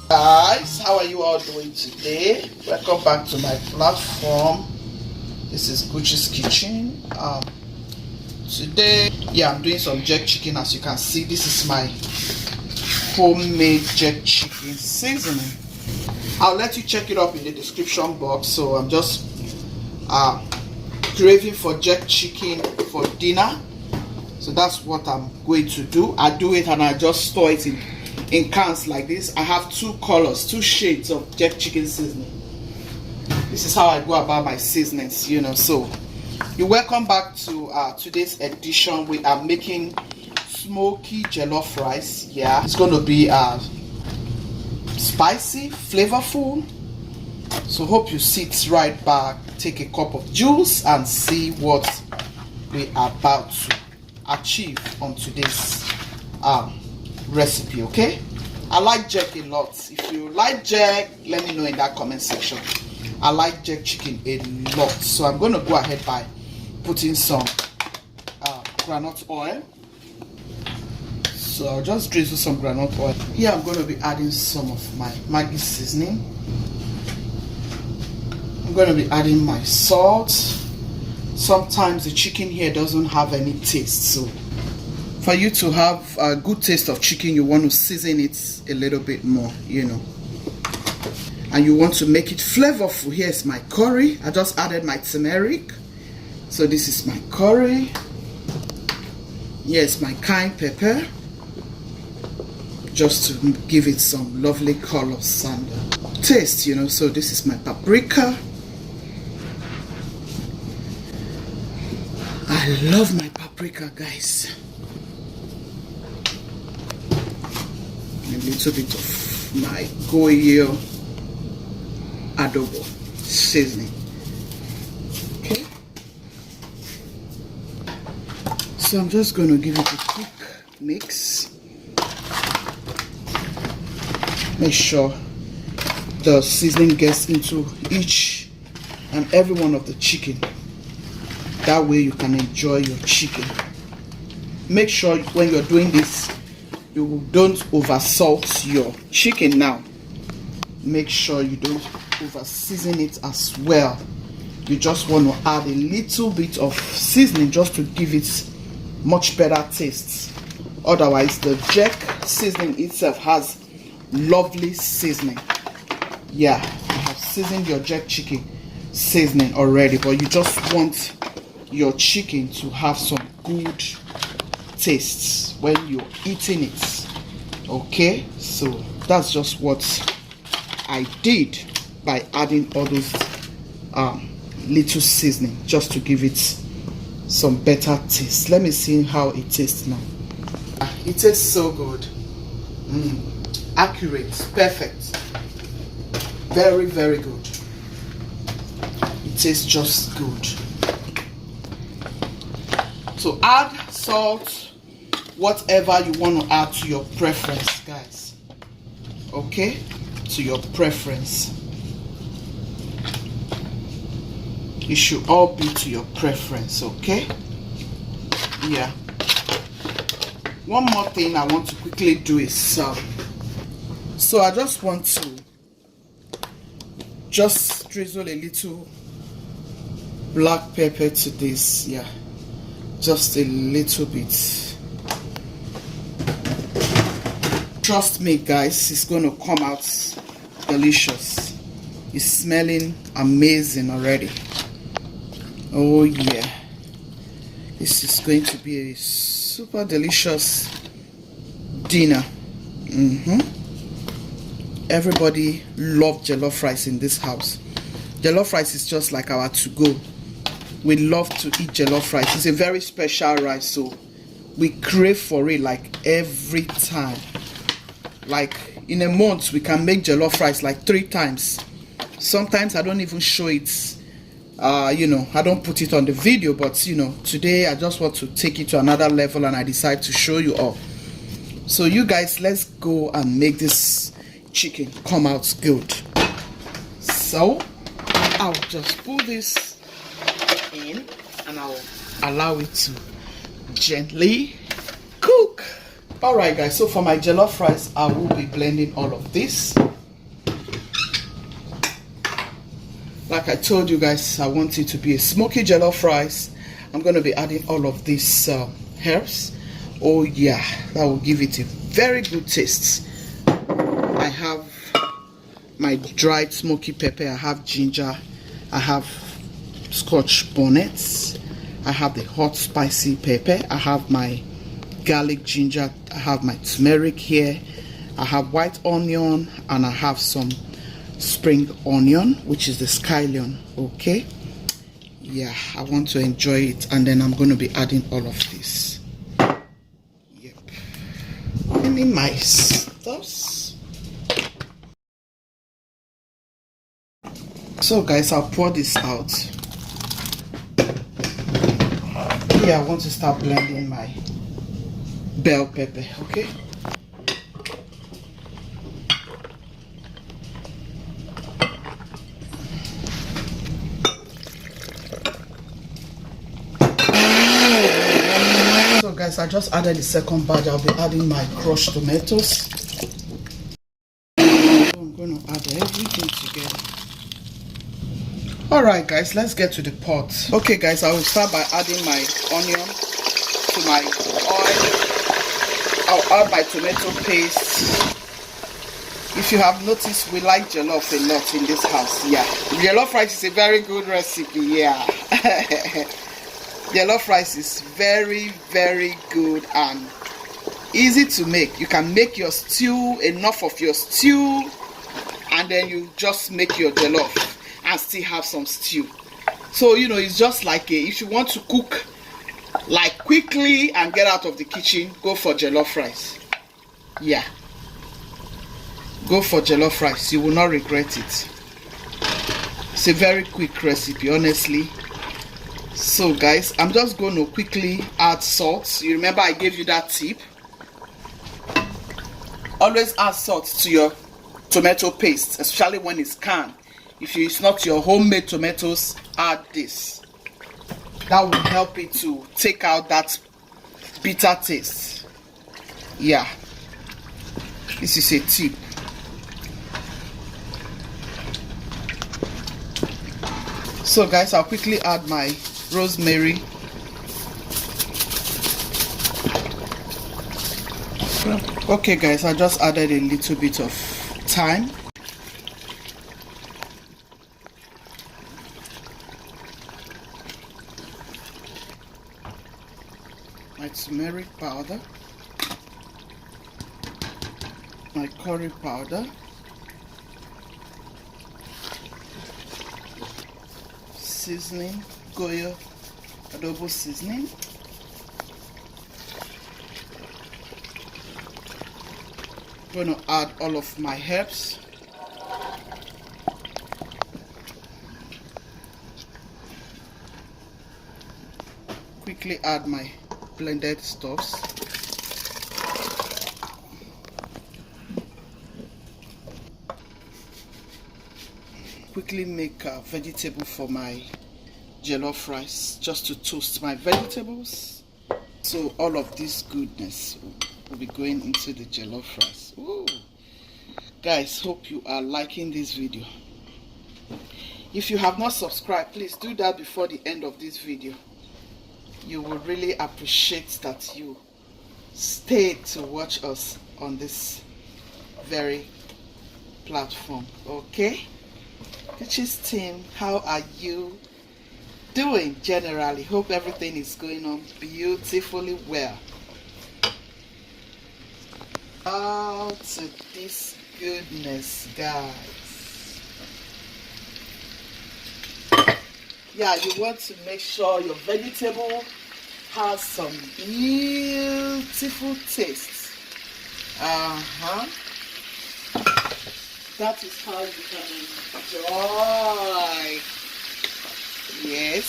Guys, how are you all doing today? Welcome back to my platform. This is Gucci's Kitchen. Today, I'm doing some jerk chicken. As you can see, this is my homemade jerk chicken seasoning. I'll let you check it up in the description box. So I'm just craving for jerk chicken for dinner. So that's what I'm going to do. I do it and I just store it in cans like this. I have two colors, two shades of jerk chicken seasoning. This is how I go about my seasonings, So you're welcome back to today's edition. We are making smoky jollof rice. It's going to be spicy, flavorful. So hope you sit right back, take a cup of juice and see what we are about to achieve on today's recipe. Okay, I like jerk a lot. If you like jerk, let me know in that comment section. I like jerk chicken a lot, so I'm going to go ahead by putting some groundnut oil. So I'll just drizzle some groundnut oil. Here I'm going to be adding some of my Maggi seasoning. I'm going to be adding my salt. Sometimes the chicken here doesn't have any taste, so for you to have a good taste of chicken, you want to season it a little bit more, and you want to make it flavorful. Here's my curry. I just added my turmeric, so this is my curry. Here's my cayenne pepper, just to give it some lovely colors and taste, So this is my paprika. I love my paprika, guys. A little bit of my Goyo adobo seasoning. Okay, so I'm just going to give it a quick mix. Make sure the seasoning gets into each and every one of the chicken. That way you can enjoy your chicken. Make sure when you're doing this, you don't over salt your chicken now. Make sure you don't over season it as well. You just want to add a little bit of seasoning just to give it much better taste. Otherwise, the jerk seasoning itself has lovely seasoning. You have seasoned your jerk chicken seasoning already, but you just want your chicken to have some good tastes when you're eating it. Okay, so that's just what I did by adding all those little seasoning just to give it some better taste. Let me see how it tastes now. It tastes so good. Accurate, perfect, very, very good. It tastes just good. So add salt, whatever you want to add to your preference, guys. Okay, to your preference. It should all be to your preference. Okay, one more thing I want to quickly do is so I just want to just drizzle a little black pepper to this. Just a little bit. Trust me, guys, it's going to come out delicious. It's smelling amazing already. Oh yeah, this is going to be a super delicious dinner. Everybody loves jollof rice in this house. Jollof rice is just like our to-go. We love to eat jollof rice. It's a very special rice, so we crave for it like every time. Like in a month we can make jollof rice like 3 times. Sometimes I don't even show it, I don't put it on the video, but today I just want to take it to another level and I decide to show you all. So you guys, let's go and make this chicken come out good. So I'll just pull this in and I'll allow it to gently cook. Alright guys, so for my jollof rice I will be blending all of this. Like I told you guys, I want it to be a smoky jollof rice. I'm going to be adding all of these herbs. Oh yeah, that will give it a very good taste. I have my dried smoky pepper, I have ginger, I have scotch bonnets, I have the hot spicy pepper, I have my garlic ginger, I have my turmeric here, I have white onion, and I have some spring onion, which is the scallion. Okay, yeah, I want to enjoy it, and then I'm going to be adding all of this. Yep, give me my stuffs. So guys, I'll pour this out. Yeah, I want to start blending my bell pepper. Okay, so guys, I just added the second batch. I'll be adding my crushed tomatoes. So I'm going to add everything together. Alright guys, let's get to the pot. Okay guys, I will start by adding my onion to my oil. I'll add my tomato paste. If you have noticed, we like jollof a lot in this house. Yeah, jollof rice is a very good recipe. Yeah. Jollof rice is very good and easy to make. You can make your stew, enough of your stew, and then you just make your jollof and still have some stew. So you know, it's just like if you want to cook like quickly and get out of the kitchen, go for jollof rice. Yeah, go for jollof rice, you will not regret it. It's a very quick recipe, honestly. So guys, I'm just going to quickly add salt. You remember I gave you that tip? Always add salt to your tomato paste, especially when it's canned. If it's not your homemade tomatoes, add this. That will help it to take out that bitter taste. Yeah, this is a tip. So guys, I'll quickly add my rosemary. Okay guys, I just added a little bit of thyme. My turmeric powder, my curry powder, seasoning, Goya adobo seasoning, I'm going to add all of my herbs. Quickly add my blended stuffs. Quickly make a vegetable for my jollof rice, just to toast my vegetables. So all of this goodness will be going into the jollof rice. Ooh. Guys, hope you are liking this video. If you have not subscribed, please do that before the end of this video. You will really appreciate that you stayed to watch us on this very platform. Okay, Peaches team, how are you doing generally? Hope everything is going on beautifully well. Oh, to this goodness, guys. Yeah, you want to make sure your vegetable has some beautiful taste. That is how you can enjoy. Yes,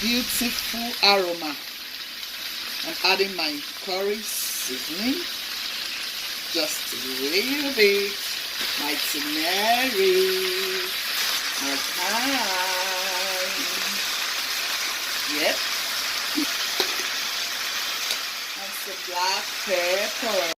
beautiful aroma. I'm adding my curry seasoning, just a little bit, my turmeric, my thyme, yep, and some black pepper.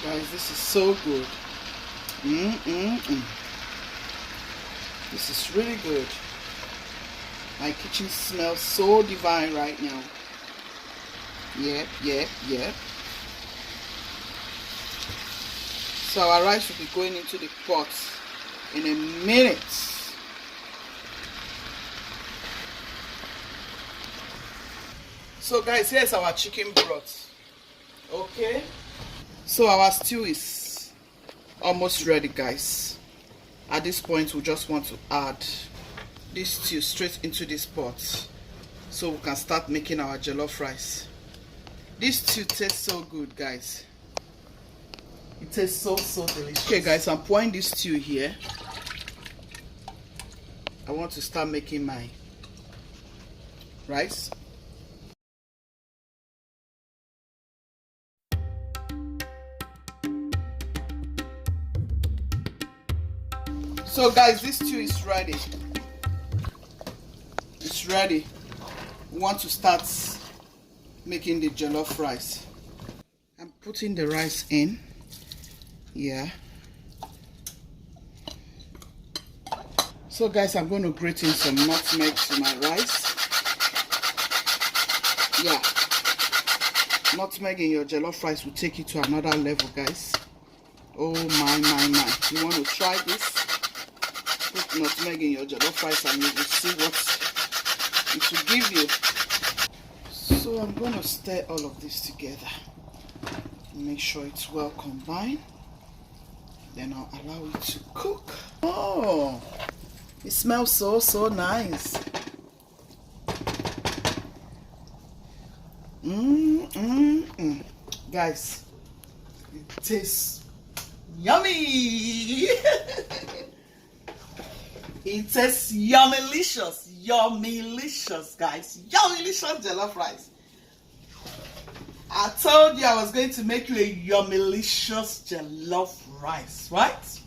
Guys, this is so good. This is really good. My kitchen smells so divine right now. Yep. So our rice will be going into the pot in a minute. So guys, here's our chicken broth. Okay. So our stew is almost ready, guys. At this point, we just want to add this stew straight into this pot so we can start making our jollof rice. This stew tastes so good, guys. It tastes so delicious. Okay guys, I'm pouring this stew here. I want to start making my rice. So guys, this stew is ready. It's ready. We want to start making the jollof rice. I'm putting the rice in. Yeah. So guys, I'm going to grate in some nutmeg to my rice. Yeah. Nutmeg in your jollof rice will take it to another level, guys. Oh my. You want to try this? Put nutmeg in your jollof rice and you will see what it will give you. So I'm going to stir all of this together. Make sure it's well combined. Then I'll allow it to cook. Oh, it smells so nice. Guys, it tastes yummy. It tastes yummylicious, guys. Yummylicious jollof rice. I told you I was going to make you a yummylicious jollof rice, right?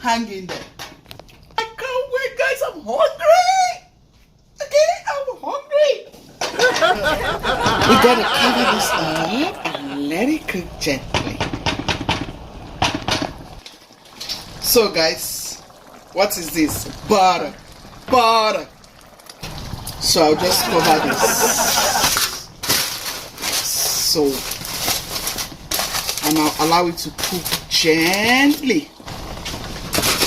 Hang in there. I can't wait, guys. I'm hungry. Okay, I'm hungry. We gotta cover this up and let it cook gently. So, guys, what is this? Butter. So I'll just cover this. So, and I'll allow it to cook gently.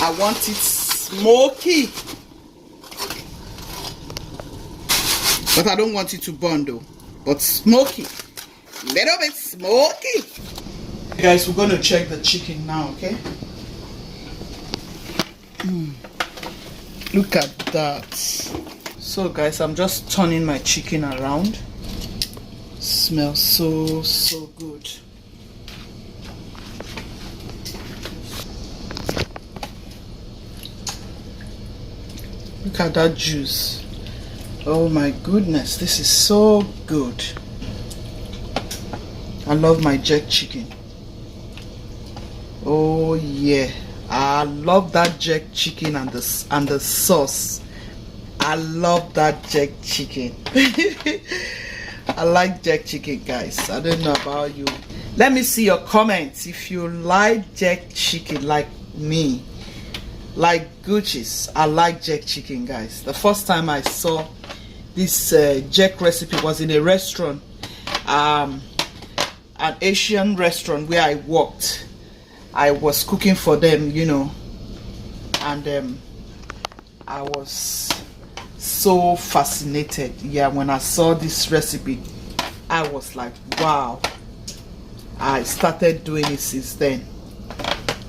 I want it smoky, but I don't want it to burn though, but smoky, little bit smoky. Guys, we're going to check the chicken now, okay? Look at that. So guys, I'm just turning my chicken around. Smells so good. Look at that juice. Oh my goodness, this is so good. I love my jerk chicken. Oh yeah, I love that jerk chicken and the sauce. I love that jerk chicken. I like jerk chicken, guys. I don't know about you. Let me see your comments if you like jerk chicken like me. Like Gucci's. I like jerk chicken, guys. The first time I saw this jerk recipe was in a restaurant, an Asian restaurant where I worked. I was cooking for them, you know, and I was so fascinated. Yeah, when I saw this recipe, I was like, wow. I started doing it since then.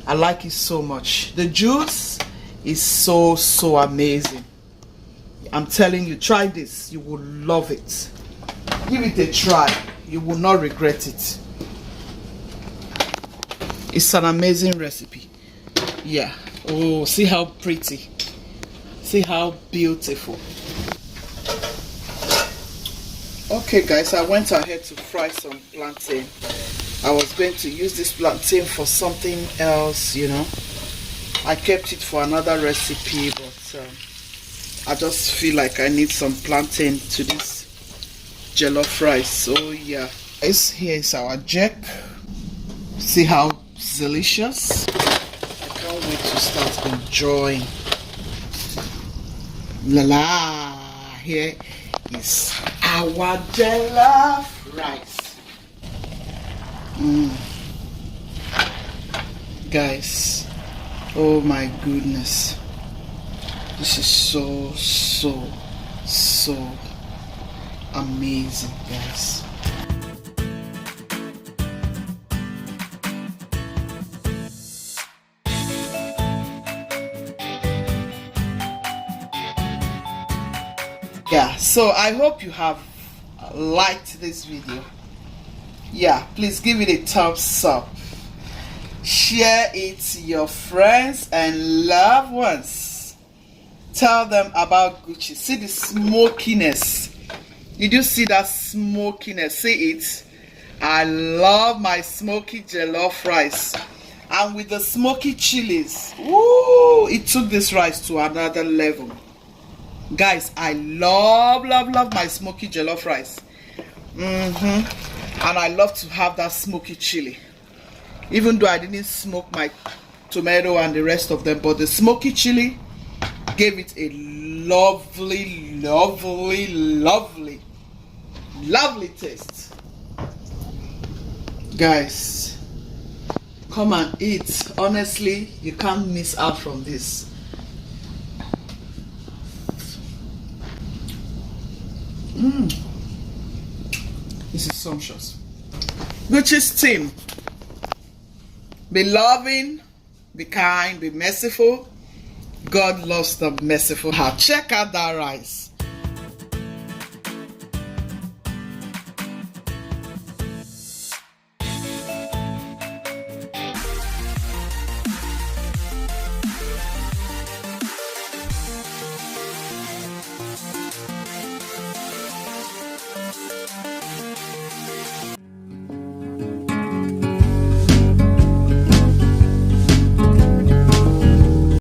I like it so much. The juice is so amazing. I'm telling you, try this. You will love it. Give it a try. You will not regret it. It's an amazing recipe. Yeah. Oh, see how pretty. See how beautiful. Okay guys, I went ahead to fry some plantain. I was going to use this plantain for something else, you know. I kept it for another recipe, but I just feel like I need some plantain to this jollof rice. So yeah, here is our jerk. See how delicious? I can't wait to start enjoying. La la, here is our jollof rice. Guys, oh my goodness, this is so amazing, guys. Yeah, so I hope you have liked this video. Yeah, please give it a thumbs up, share it to your friends and loved ones, tell them about Gucci. See the smokiness. Did you see that smokiness? See it? I love my smoky jollof rice, and with the smoky chilies, woo, it took this rice to another level. Guys, I love my smoky jollof rice. And I love to have that smoky chili, even though I didn't smoke my tomato and the rest of them, but the smoky chili gave it a lovely taste. Guys, come and eat. Honestly, you can't miss out from this. This is sumptuous. Gucci's team, be loving, be kind, be merciful. God loves the merciful heart. Check out that rice.